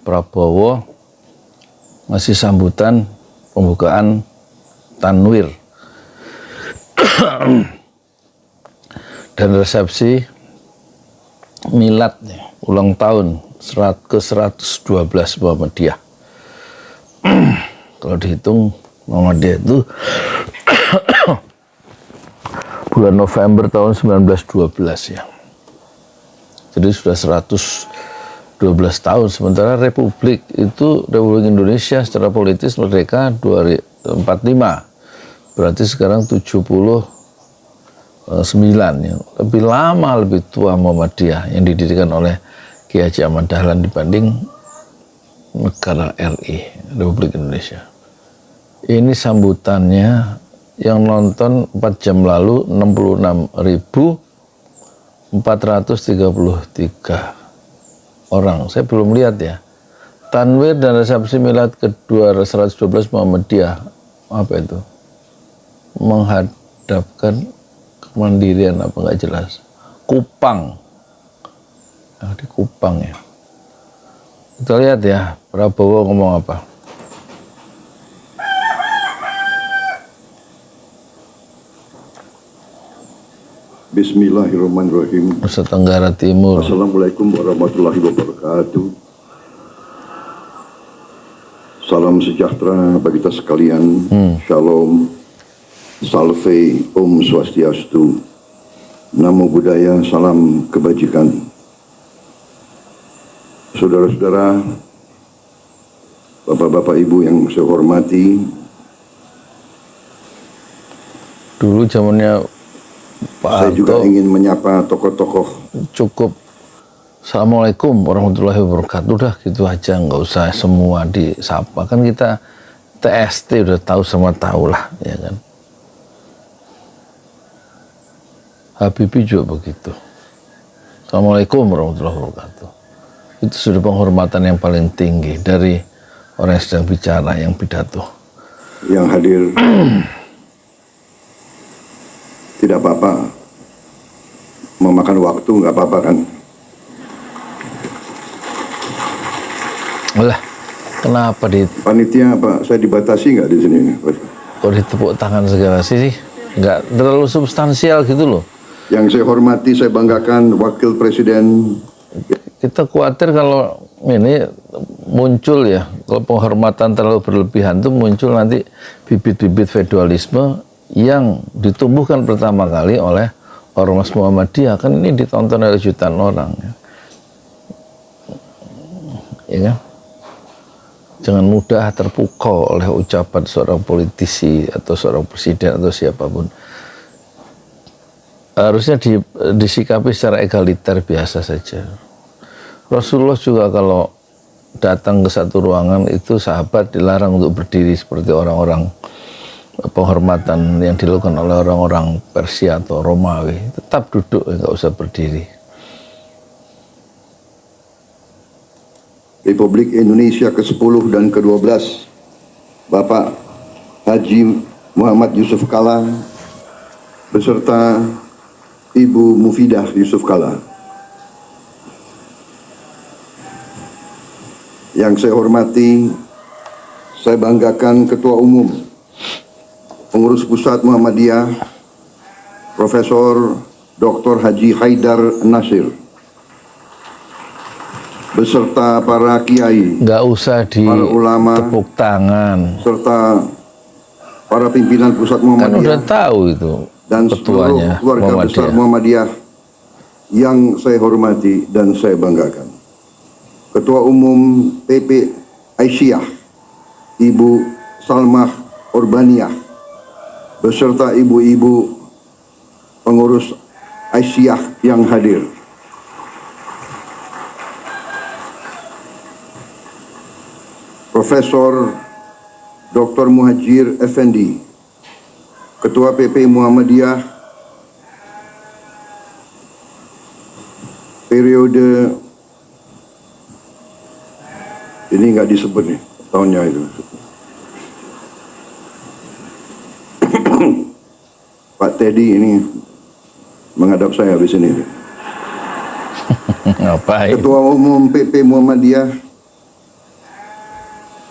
Prabowo masih sambutan pembukaan Tanwir dan resepsi milad ulang tahun ke-112 Muhammadiyah. Kalau dihitung Muhammadiyah itu bulan November tahun 1912 ya. Jadi sudah 112 tahun, sementara Republik Indonesia secara politis merdeka 45. Berarti sekarang 79 ya. Lebih lama, lebih tua Muhammadiyah yang didirikan oleh Kiai Haji Ahmad Dahlan dibanding negara RI, Republik Indonesia. Ini sambutannya yang nonton 4 jam lalu 66.433 orang. Saya belum lihat ya. Tanwir dan resepsi milad kedua 112 Muhammadiyah. Apa itu? Menghadapkan kemandirian apa nggak jelas. Kupang. Nah, di Kupang ya. Kita lihat ya, Prabowo ngomong apa. Bismillahirrahmanirrahim. Nusa Tenggara Timur. Assalamualaikum warahmatullahi wabarakatuh. Salam sejahtera bagi kita sekalian. Shalom, salve, om swastiastu, namo buddhaya, salam kebajikan. Saudara-saudara, bapak-bapak ibu yang saya hormati. Dulu zamannya Pak Saya juga Harto ingin menyapa tokoh-tokoh. cukup Assalamualaikum warahmatullahi wabarakatuh, udah gitu aja, nggak usah semua disapa. Kan kita TST udah tahu sama tahu lah, ya kan. Habibie juga begitu. Assalamualaikum warahmatullahi wabarakatuh. Itu sudah penghormatan yang paling tinggi dari orang yang sedang bicara, yang pidato. Yang hadir tidak apa-apa, memakan waktu nggak apa-apa kan? Alah, kenapa Panitia Pak, saya dibatasi nggak di sini? kok ditepuk tangan segala sih? Nggak terlalu substansial gitu loh. Yang saya hormati, saya banggakan Wakil Presiden. Kita khawatir kalau ini muncul ya, kalau penghormatan terlalu berlebihan itu muncul nanti bibit-bibit feodalisme yang ditumbuhkan pertama kali oleh Ormas Muhammadiyah. Kan ini ditonton oleh jutaan orang ya. Ya kan? Jangan mudah terpukau oleh ucapan seorang politisi atau seorang presiden atau siapapun. Harusnya disikapi secara egaliter biasa saja. Rasulullah juga kalau datang ke satu ruangan itu sahabat dilarang untuk berdiri seperti orang-orang penghormatan yang dilakukan oleh orang-orang Persia atau Romawi. Tetap duduk, nggak usah berdiri. Republik Indonesia ke-10 dan ke-12, Bapak Haji Muhammad Yusuf Kalla beserta Ibu Mufidah Yusuf Kalla. Yang saya hormati, saya banggakan Ketua Umum Pengurus Pusat Muhammadiyah Profesor Dr. Haji Haidar Nasir beserta para kiai, nggak usah para ulama, tepuk tangan, serta para pimpinan pusat Muhammadiyah. Kan udah tahu itu dan seluruh keluarga besar Muhammadiyah yang saya hormati dan saya banggakan. Ketua Umum PP Aisyah, Ibu Salmah Urbaniah, beserta ibu-ibu pengurus Aisyah yang hadir. Profesor Dr. Muhajir Effendi, Ketua PP Muhammadiyah periode ini nggak disebut nih tahunnya itu. Pak Teddy ini menghadap saya habis ini. Ngapain? Ketua Umum PP Muhammadiyah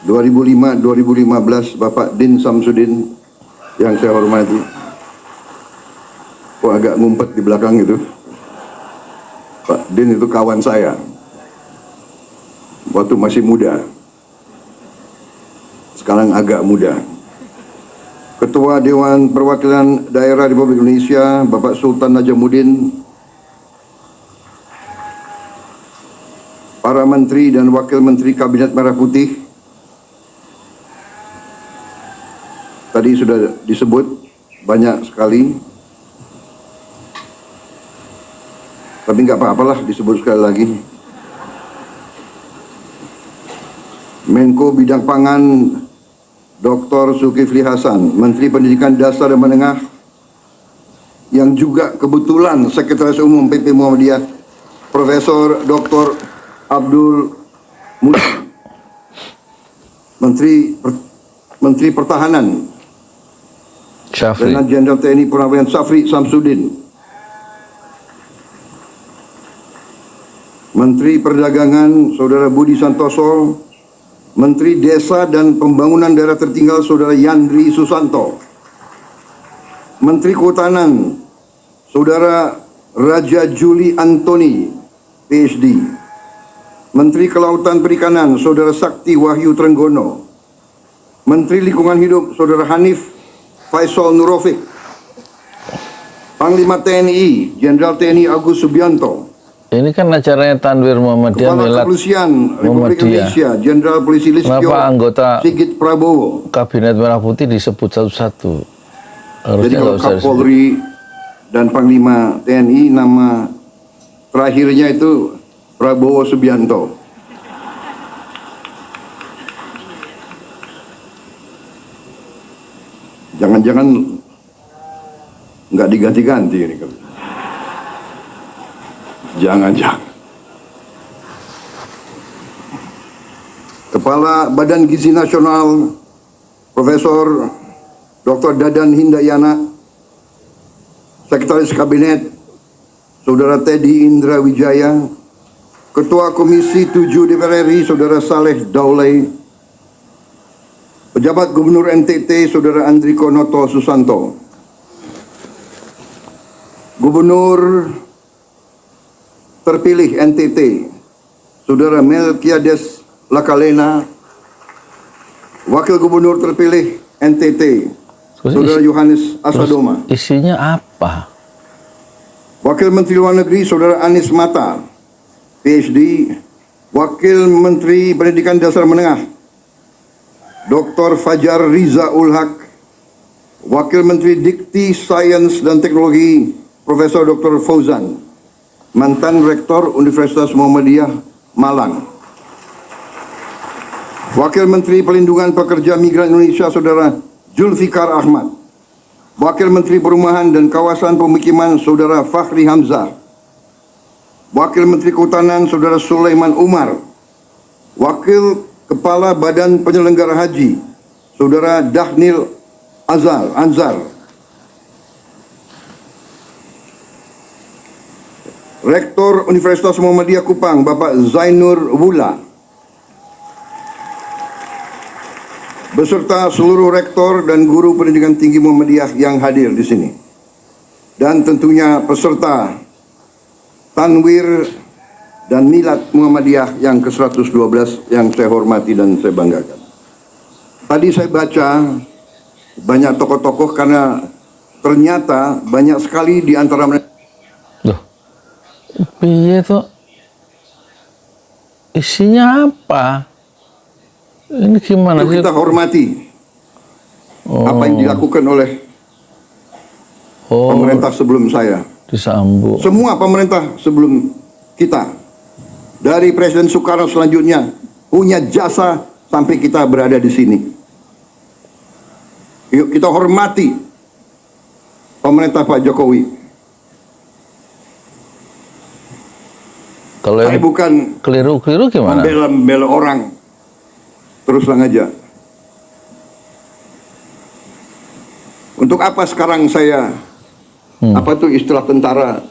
2005-2015 Bapak Din Samsudin yang saya hormati. Kok agak ngumpet di belakang itu. Pak Din itu kawan saya waktu masih muda. Sekarang agak muda. Ketua Dewan Perwakilan Daerah Republik Indonesia Bapak Sultan Najamuddin, para menteri dan wakil menteri Kabinet Merah Putih, tadi sudah disebut banyak sekali, tapi nggak apa-apalah disebut sekali lagi. Menko Bidang Pangan Dr. Zulkifli Hasan, Menteri Pendidikan Dasar dan Menengah, yang juga kebetulan Sekretaris Umum PP Muhammadiyah Profesor Dr. Abdul Muti, Menteri Pertahanan Syafri. Letnan Jenderal TNI Purnawirawan Syafri Samsudin, Menteri Perdagangan Saudara Budi Santoso, Menteri Desa dan Pembangunan Daerah Tertinggal Saudara Yandri Susanto, Menteri Kehutanan Saudara Raja Juli Antoni, PhD, Menteri Kelautan Perikanan Saudara Sakti Wahyu Trenggono, Menteri Lingkungan Hidup Saudara Hanif Faisal Nurofik, Panglima TNI Jenderal TNI Agus Subianto, Ini kan acaranya Tanwir Muhammadiyah Kepala Milad Kepolisian Republik Muhammadiyah. Indonesia Jenderal Polisi Listio Kenapa anggota Sigit Prabowo. Kabinet Merah Putih disebut satu-satu? Jadi Harusnya kalau nggak usah disebut. Kapolri dan Panglima TNI nama terakhirnya itu Prabowo Subianto. Jangan-jangan nggak diganti-ganti ini. Jangan-jangan. Kepala Badan Gizi Nasional Profesor Dr. Dadan Hindayana, Sekretaris Kabinet Saudara Teddy Indra Wijaya, Ketua Komisi 7 DPR RI Saudara Saleh Daulay, Pejabat Gubernur NTT Saudara Andriko Noto Susanto, Gubernur terpilih NTT Saudara Melkiades Lakalena, Wakil Gubernur terpilih NTT Saudara Yohanes Asadoma, Isinya apa? Wakil Menteri Luar Negeri Saudara Anies Mata, PhD, Wakil Menteri Pendidikan Dasar Menengah Dr. Fajar Riza Ulhaq, Wakil Menteri Dikti Sains dan Teknologi Profesor Dr. Fauzan, mantan Rektor Universitas Muhammadiyah Malang, Wakil Menteri Pelindungan Pekerja Migran Indonesia Saudara Zulfikar Ahmad, Wakil Menteri Perumahan dan Kawasan Pemukiman Saudara Fahri Hamzah, Wakil Menteri Kehutanan Saudara Sulaiman Umar, Wakil Kepala Badan Penyelenggara Haji Saudara Dahnil Anzar, Rektor Universitas Muhammadiyah Kupang Bapak Zainur Wula, beserta seluruh rektor dan guru pendidikan tinggi Muhammadiyah yang hadir di sini, dan tentunya peserta Tanwir dan Milad Muhammadiyah yang ke-112 yang saya hormati dan saya banggakan. Tadi saya baca banyak tokoh-tokoh karena ternyata banyak sekali di antara mereka. Loh, piye tuh? Isinya apa? Ini gimana sih? Kita hormati apa yang dilakukan oleh pemerintah sebelum saya. Disambung. Semua pemerintah sebelum kita, dari Presiden Soekarno selanjutnya, punya jasa sampai kita berada di sini. Yuk kita hormati pemerintah Pak Jokowi. Kalau Saya yang bukan keliru-keliru gimana? membela orang, terus terang aja. Untuk apa sekarang saya, apa tuh istilah tentara,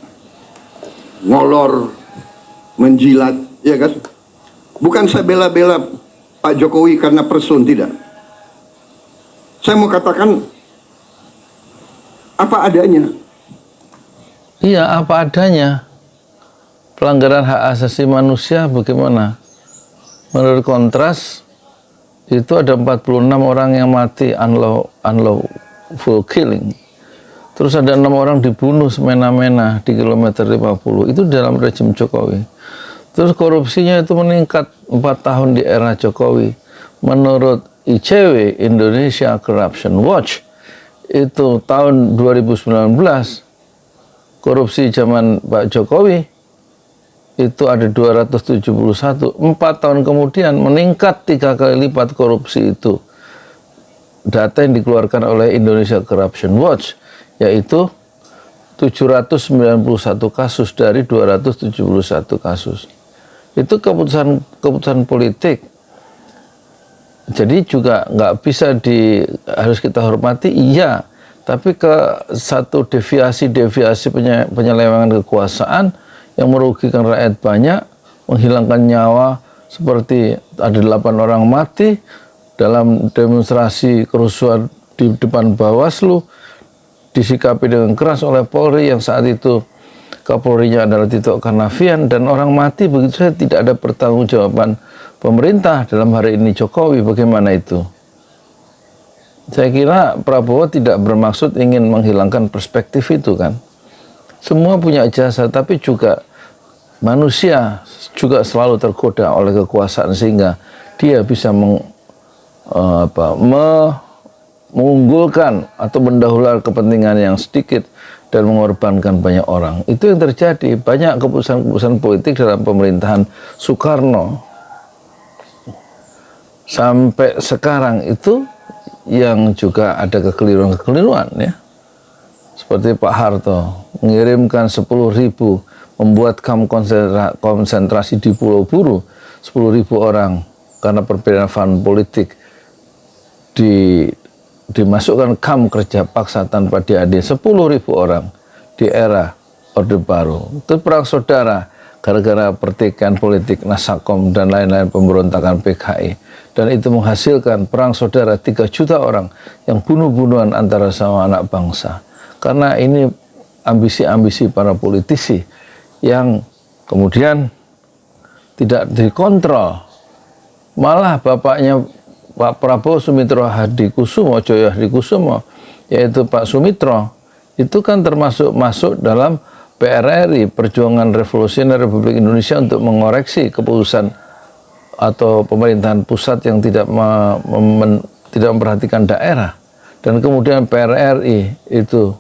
ngolor, menjilat, ya kan? Bukan saya bela-bela Pak Jokowi karena person, tidak. Saya mau katakan apa adanya. Iya, apa adanya. Pelanggaran hak asasi manusia bagaimana? Menurut Kontras, itu ada 46 orang yang mati unlawful killing. Terus ada 6 orang dibunuh semena-mena di kilometer 50. Itu dalam rejim Jokowi. Terus korupsinya itu meningkat 4 tahun di era Jokowi. Menurut ICW, Indonesia Corruption Watch, itu tahun 2019, korupsi zaman Pak Jokowi, itu ada 271. 4 tahun kemudian meningkat 3 kali lipat korupsi itu. Data yang dikeluarkan oleh Indonesia Corruption Watch, yaitu 791 kasus dari 271 kasus. Itu keputusan politik. Jadi juga nggak bisa harus kita hormati, iya. Tapi ke satu deviasi penyelewengan kekuasaan yang merugikan rakyat banyak, menghilangkan nyawa, seperti ada 8 orang mati dalam demonstrasi kerusuhan di depan Bawaslu, disikapi dengan keras oleh Polri yang saat itu Kapolrinya adalah Tito Karnavian, dan orang mati begitu saja tidak ada pertanggungjawaban pemerintah, dalam hari ini Jokowi. Bagaimana itu? Saya kira Prabowo tidak bermaksud ingin menghilangkan perspektif itu kan. Semua punya jasa, tapi juga manusia juga selalu tergoda oleh kekuasaan sehingga dia bisa mengunggulkan atau mendahulukan kepentingan yang sedikit dan mengorbankan banyak orang. Itu yang terjadi. Banyak keputusan-keputusan politik dalam pemerintahan Soekarno sampai sekarang itu yang juga ada kekeliruan-kekeliruan ya. Seperti Pak Harto mengirimkan 10.000, membuat kamp konsentrasi di Pulau Buru, 10.000 orang karena perbedaan paham politik, dimasukkan kamp kerja paksa tanpa diadili 10.000 orang di era Orde Baru. Itu perang saudara gara-gara pertikaian politik Nasakom dan lain-lain pemberontakan PKI. Dan itu menghasilkan perang saudara 3 juta orang yang bunuh-bunuhan antara sama anak bangsa. Karena ini ambisi-ambisi para politisi yang kemudian tidak dikontrol. Malah bapaknya Pak Prabowo, Sumitro Hadikusumo, Joyo Hadikusumo, yaitu Pak Sumitro, itu kan termasuk masuk dalam PRRI, Perjuangan Revolusioner Republik Indonesia, untuk mengoreksi keputusan atau pemerintahan pusat yang tidak memperhatikan daerah. Dan kemudian PRRI itu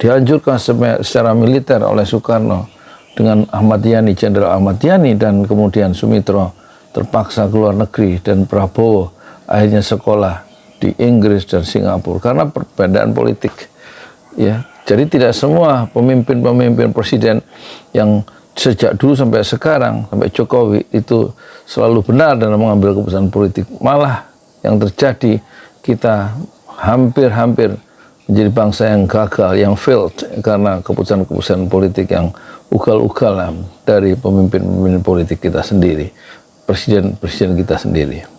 dihancurkan secara militer oleh Soekarno dengan Ahmad Yani, Jenderal Ahmad Yani, dan kemudian Sumitro terpaksa keluar negeri dan Prabowo akhirnya sekolah di Inggris dan Singapura karena perbedaan politik ya. Jadi tidak semua pemimpin presiden yang sejak dulu sampai sekarang sampai Jokowi itu selalu benar dalam mengambil keputusan politik. Malah yang terjadi, kita hampir menjadi bangsa yang gagal, yang failed karena keputusan-keputusan politik yang ugal-ugalan dari pemimpin politik kita sendiri, presiden kita sendiri.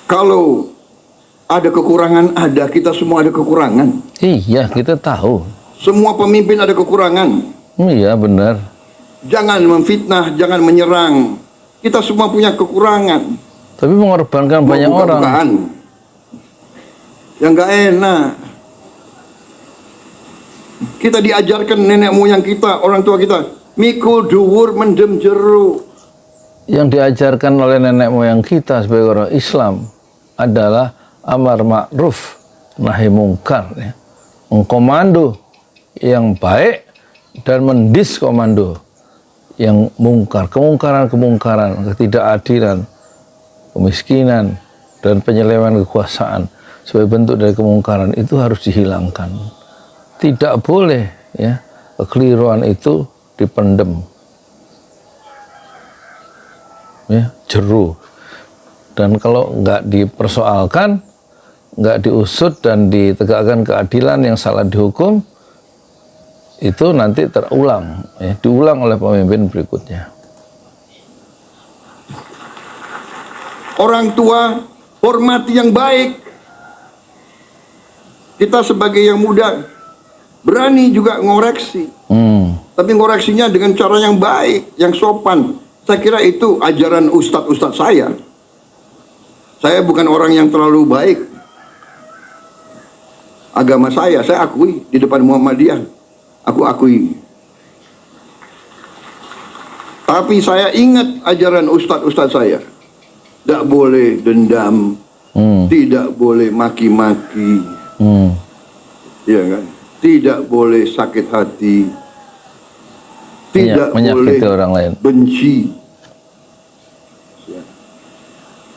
Kalau ada kekurangan, kita semua ada kekurangan. Iya, kita tahu. Semua pemimpin ada kekurangan. Iya, benar. Jangan memfitnah, jangan menyerang. Kita semua punya kekurangan. Tapi mengorbankan banyak orang. Yang gak enak. Kita diajarkan nenek moyang kita, orang tua kita, mikul dhuwur mendem jeruk. Yang diajarkan oleh nenek moyang kita sebagai orang Islam adalah amar ma'ruf nahi mungkar ya. Mengkomando yang baik dan mendiskomando yang mungkar, kemungkaran, ketidakadilan, kemiskinan, dan penyelewengan kekuasaan sebagai bentuk dari kemungkaran itu harus dihilangkan. Tidak boleh ya kekeliruan itu dipendem. Ya, jeru. Dan kalau nggak dipersoalkan, nggak diusut dan ditegakkan keadilan, yang salah dihukum, itu nanti terulang, ya, diulang oleh pemimpin berikutnya. Orang tua hormati yang baik. Kita sebagai yang muda berani juga ngoreksi. Tapi ngoreksinya dengan cara yang baik, yang sopan. Saya kira itu ajaran ustadz-ustadz saya. Saya bukan orang yang terlalu baik. Agama saya akui di depan Muhammadiyah. Aku akui. Tapi saya ingat ajaran ustadz-ustadz saya. Tidak boleh dendam, tidak boleh maki-maki, ya kan? Tidak boleh sakit hati, tidak boleh orang lain, benci. Ya.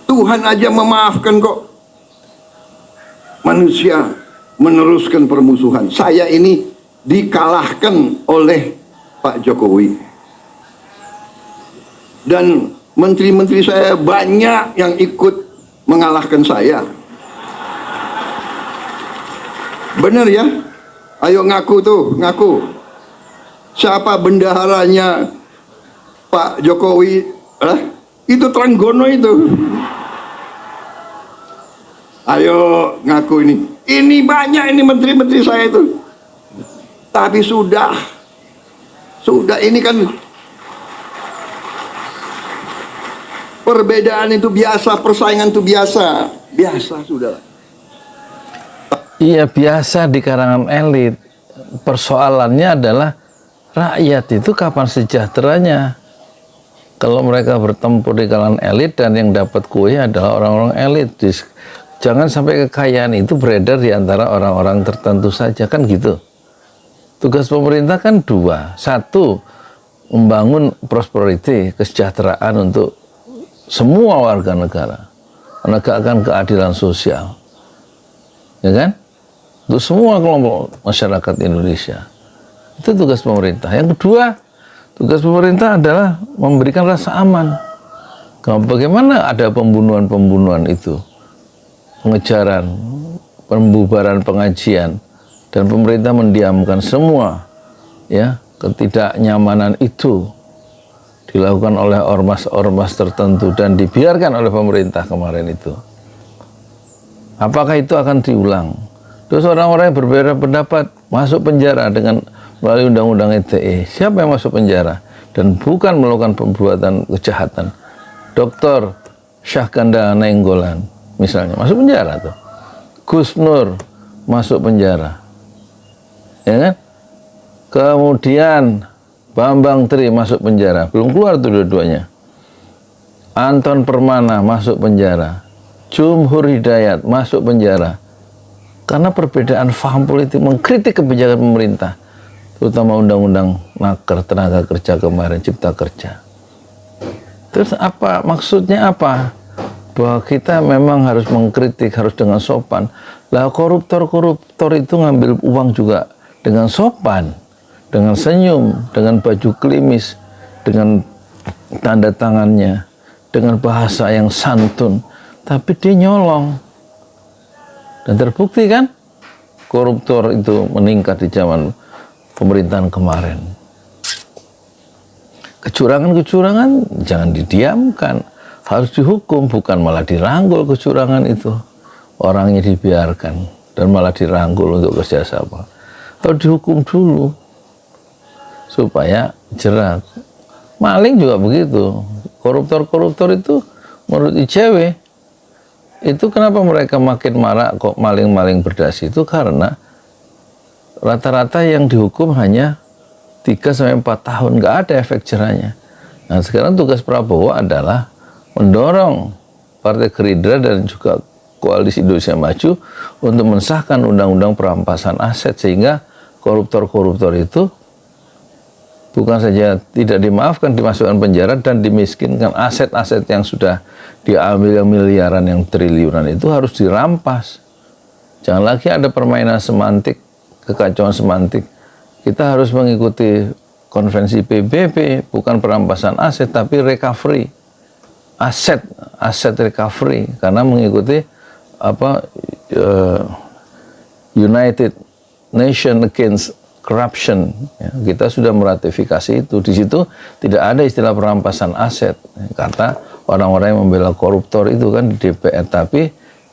Tuhan aja memaafkan kok. Manusia meneruskan permusuhan. Saya ini dikalahkan oleh Pak Jokowi. Dan menteri-menteri saya banyak yang ikut mengalahkan saya. Benar ya? Ayo ngaku tuh, ngaku. Siapa bendaharanya Pak Jokowi? Itu Trenggono itu. Ayo ngaku ini. Ini banyak ini menteri-menteri saya itu. Tapi sudah ini kan perbedaan itu biasa, persaingan itu biasa sudah. Iya, biasa di kalangan elit. Persoalannya adalah rakyat itu kapan sejahteranya. Kalau mereka bertempur di kalangan elit dan yang dapat kue adalah orang-orang elit. Jangan sampai kekayaan itu beredar di antara orang-orang tertentu saja, kan gitu. Tugas pemerintah kan dua. Satu, membangun prosperity, kesejahteraan untuk semua warga negara, menegakkan keadilan sosial, ya kan? Untuk semua kelompok masyarakat Indonesia. Itu tugas pemerintah. Yang kedua, tugas pemerintah adalah memberikan rasa aman. Bagaimana ada pembunuhan-pembunuhan itu, pengejaran, pembubaran pengajian, dan pemerintah mendiamkan semua, ya, ketidaknyamanan itu dilakukan oleh ormas-ormas tertentu dan dibiarkan oleh pemerintah kemarin itu. Apakah itu akan diulang? Terus orang-orang yang berbeda pendapat masuk penjara dengan melalui undang-undang ITE. Siapa yang masuk penjara dan bukan melakukan perbuatan kejahatan? Dr. Syahkanda Nainggolan misalnya masuk penjara tuh. Gus Nur masuk penjara, ya kan? Kemudian Bambang Tri masuk penjara, belum keluar tuh dua-duanya. Anton Permana masuk penjara, Jumhur Hidayat masuk penjara, karena perbedaan paham politik mengkritik kebijakan pemerintah, terutama undang-undang Naker tenaga kerja kemarin, Cipta Kerja. Terus apa maksudnya apa? Bahwa kita memang harus mengkritik, harus dengan sopan. Lah koruptor itu ngambil uang juga dengan sopan, dengan senyum, dengan baju klimis, dengan tanda tangannya, dengan bahasa yang santun, tapi dia nyolong. Dan terbukti kan, koruptor itu meningkat di zaman pemerintahan kemarin. Kecurangan-kecurangan jangan didiamkan, harus dihukum, bukan malah dirangkul kecurangan itu. Orangnya dibiarkan dan malah dirangkul untuk kerjasama. Harus dihukum dulu supaya jerak. Maling juga begitu. Koruptor-koruptor itu menurut ICW itu kenapa mereka makin marak kok maling-maling berdasi itu karena rata-rata yang dihukum hanya 3-4 tahun, nggak ada efek jerahnya. Nah sekarang tugas Prabowo adalah mendorong Partai Gerindra dan juga Koalisi Indonesia Maju untuk mensahkan undang-undang perampasan aset sehingga koruptor-koruptor itu bukan saja tidak dimaafkan, dimasukkan penjara dan dimiskinkan. Aset-aset yang sudah diambil yang miliaran, yang triliunan itu harus dirampas. Jangan lagi ada permainan semantik, kekacauan semantik. Kita harus mengikuti konvensi PBB, bukan perampasan aset tapi recovery. Aset recovery, karena mengikuti United Nation Against corruption. Ya, kita sudah meratifikasi itu. Di situ tidak ada istilah perampasan aset. Kata orang-orang yang membela koruptor itu kan di DPR. Tapi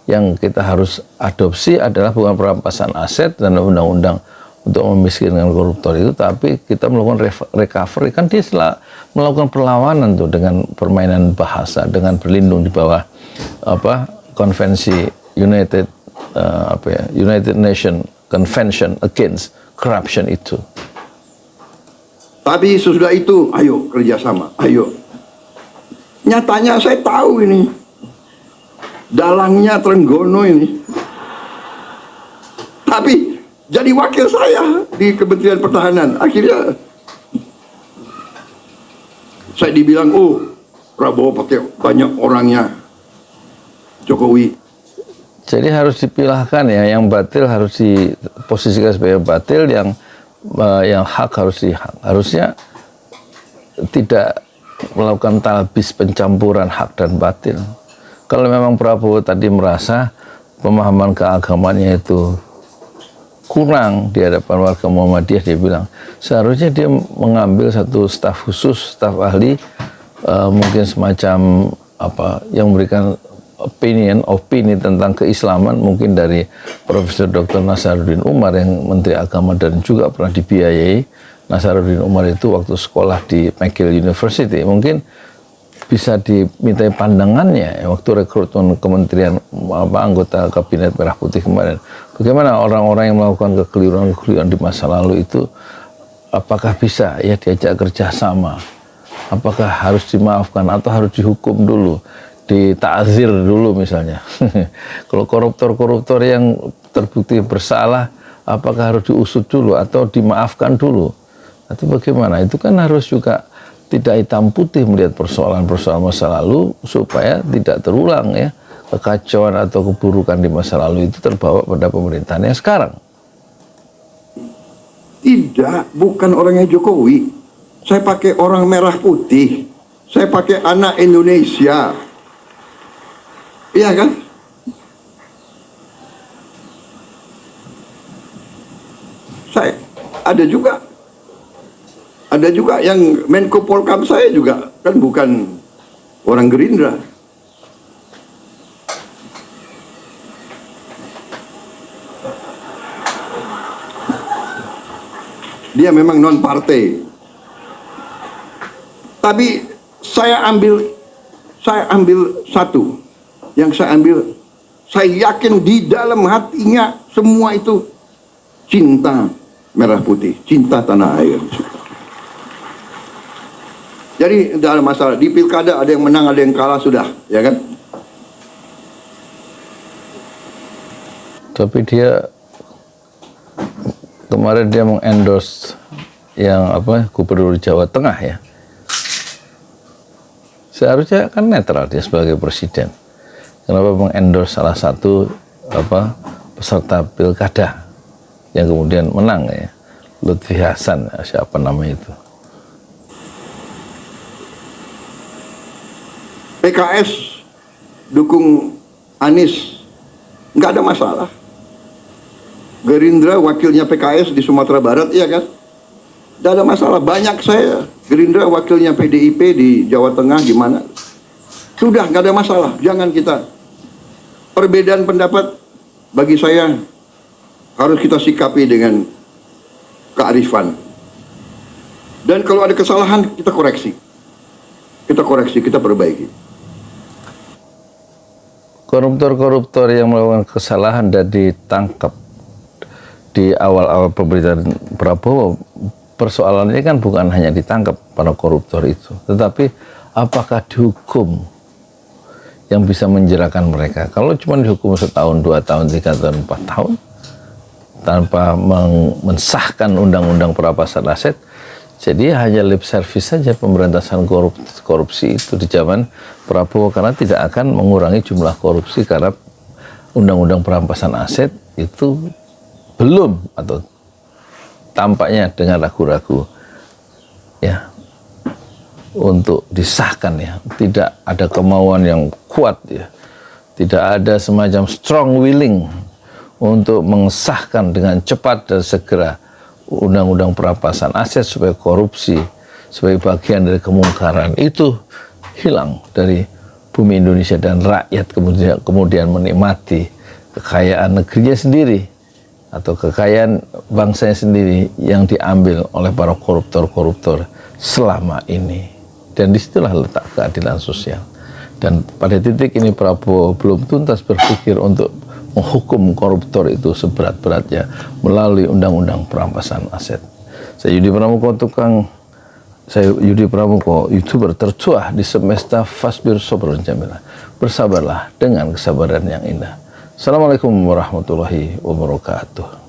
yang kita harus adopsi adalah bukan perampasan aset dan undang-undang untuk memiskinkan koruptor itu, tapi kita melakukan recovery. Kan dia melakukan perlawanan tuh dengan permainan bahasa, dengan berlindung di bawah konvensi United Nation Convention Against Corruption itu. Tapi sesudah itu, ayo kerjasama, ayo. Nyatanya saya tahu ini, dalangnya Trenggono ini. Tapi jadi wakil saya di Kementerian Pertahanan. Akhirnya saya dibilang, oh Prabowo pakai banyak orangnya Jokowi. Jadi harus dipilahkan ya, yang batil harus diposisikan sebagai batil, yang hak harus dihak. Harusnya tidak melakukan talbis pencampuran hak dan batil. Kalau memang Prabowo tadi merasa pemahaman keagamannya itu kurang di hadapan warga Muhammadiyah, dia bilang seharusnya dia mengambil satu staf khusus, staf ahli, mungkin semacam yang memberikan opini tentang keislaman, mungkin dari Profesor Dr. Nasaruddin Umar yang Menteri Agama dan juga pernah dibiayai. Nasaruddin Umar itu waktu sekolah di McGill University, mungkin bisa dimintai pandangannya waktu rekrutmen kementerian anggota kabinet Merah Putih kemarin. Bagaimana orang-orang yang melakukan kekeliruan di masa lalu itu, apakah bisa ya diajak kerjasama? Apakah harus dimaafkan atau harus dihukum dulu, ditakzir dulu misalnya? Kalau koruptor-koruptor yang terbukti bersalah, apakah harus diusut dulu atau dimaafkan dulu? Atau bagaimana? Itu kan harus juga tidak hitam putih melihat persoalan-persoalan masa lalu supaya tidak terulang ya, kekacauan atau keburukan di masa lalu itu terbawa pada pemerintahan yang sekarang. Tidak, bukan orangnya Jokowi. Saya pakai orang merah putih. Saya pakai anak Indonesia. Iya kan? Saya ada juga yang Menko Polkam saya juga kan bukan orang Gerindra. Dia memang non partai. Tapi saya ambil satu. Yang saya ambil, saya yakin di dalam hatinya semua itu cinta merah putih, cinta tanah air. Jadi tidak ada masalah. Di pilkada ada yang menang, ada yang kalah, sudah, ya kan? Tapi dia kemarin dia mengendorse yang Gubernur Jawa Tengah ya. Seharusnya kan netral dia sebagai presiden. Kenapa mengendorse salah satu peserta pilkada yang kemudian menang ya? Lutfi Hasan, siapa namanya itu? PKS dukung Anies, nggak ada masalah. Gerindra wakilnya PKS di Sumatera Barat, iya kan? Nggak ada masalah. Banyak saya Gerindra wakilnya PDIP di Jawa Tengah, di mana? Sudah, nggak ada masalah. Jangan kita perbedaan pendapat, bagi saya harus kita sikapi dengan kearifan. Dan kalau ada kesalahan kita koreksi, kita perbaiki. Koruptor-koruptor yang melakukan kesalahan dan ditangkap di awal-awal pemerintahan Prabowo, persoalannya kan bukan hanya ditangkap para koruptor itu, tetapi apakah dihukum yang bisa menjerakan mereka. Kalau cuma dihukum 1 tahun, 2 tahun, 3 tahun, 4 tahun tanpa mensahkan undang-undang perampasan aset, jadi hanya lip service saja pemberantasan korupsi itu di zaman Prabowo, karena tidak akan mengurangi jumlah korupsi karena undang-undang perampasan aset itu belum atau tampaknya dengan ragu-ragu ya untuk disahkan ya. Tidak ada kemauan yang kuat ya. Tidak ada semacam strong willing untuk mengesahkan dengan cepat dan segera undang-undang perampasan aset supaya korupsi sebagai bagian dari kemungkaran itu hilang dari bumi Indonesia dan rakyat kemudian menikmati kekayaan negerinya sendiri atau kekayaan bangsanya sendiri yang diambil oleh para koruptor-koruptor selama ini. Dan disitulah letak keadilan sosial. Dan pada titik ini Prabowo belum tuntas berpikir untuk menghukum koruptor itu seberat-beratnya melalui undang-undang perampasan aset. Saya Yudi Pramuko, YouTuber tercuah di semesta Fasbir Sobrun Jamila. Bersabarlah dengan kesabaran yang indah. Assalamualaikum warahmatullahi wabarakatuh.